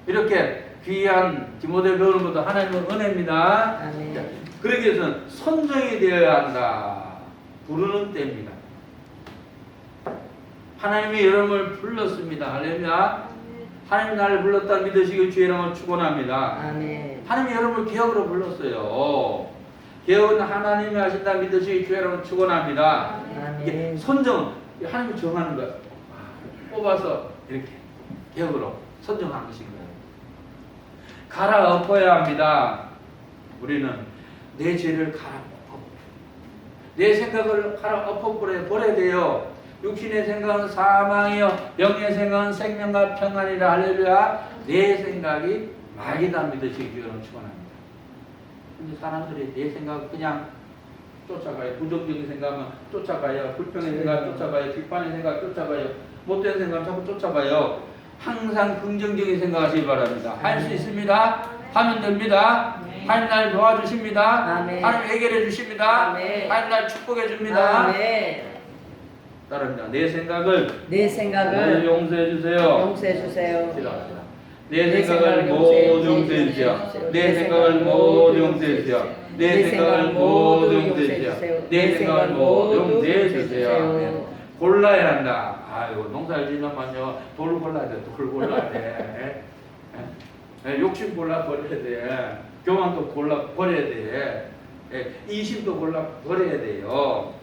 [SPEAKER 1] 이렇게 귀한 디모데 배우는 것도 하나님의 은혜입니다.
[SPEAKER 2] 아멘.
[SPEAKER 1] 그러기 위해서는 선정이 되어야 한다. 부르는 때입니다. 하나님이 여러분을 불렀습니다. 할렐루야. 하나님 나를 불렀다 믿으시길 주의 이름으로 축원합니다.
[SPEAKER 2] 아멘.
[SPEAKER 1] 하나님이 여러분을 개혁으로 불렀어요. 개혁은 하나님이 하신다 믿으시길 주의 이름으로 축원합니다. 이게
[SPEAKER 2] 아멘.
[SPEAKER 1] 선정, 하나님이 정하는 거야. 뽑아서 이렇게 개혁으로 선정한 것인 거예요. 갈아엎어야 합니다. 우리는 내 죄를 갈아엎어, 내 생각을 갈아엎어 버려야 돼요. 육신의 생각은 사망이요 영의 생각은 생명과 평안이라. 할렐루야. 내 생각이 마귀다 믿으시기 위해서 축원합니다. 근데 사람들이 내 생각 그냥 쫓아가요. 부정적인 생각은 쫓아가요. 불평의 생각 쫓아가요. 비판의 생각 쫓아가요. 못된 생각 자꾸 쫓아가요. 항상 긍정적인 생각하시기 바랍니다. 할 수 있습니다. 하면 됩니다. 하나님 날 도와주십니다.
[SPEAKER 2] 아멘.
[SPEAKER 1] 하나님 해결해 주십니다.
[SPEAKER 2] 아멘.
[SPEAKER 1] 하나님 날 축복해 줍니다.
[SPEAKER 2] 아멘.
[SPEAKER 1] 따릅니다. 내 생각을
[SPEAKER 2] 내 생각을
[SPEAKER 1] 용서해 주세요.
[SPEAKER 2] 용서해 주세요.
[SPEAKER 1] 기도합니다. 내 생각을 모두 용서해 주세요. 내 생각을 모두 용서해 주세요. 내 생각을 모두 용서해 주세요. 내 생각을 모두 용서해 주세요. 골라야 한다. 아이고 농사를 지으면요 돌 골라야 돼. 돌 골라야 돼. 욕심 골라 버려야 돼. 교만도 골라 버려야 돼. 이심도 골라 버려야 돼요.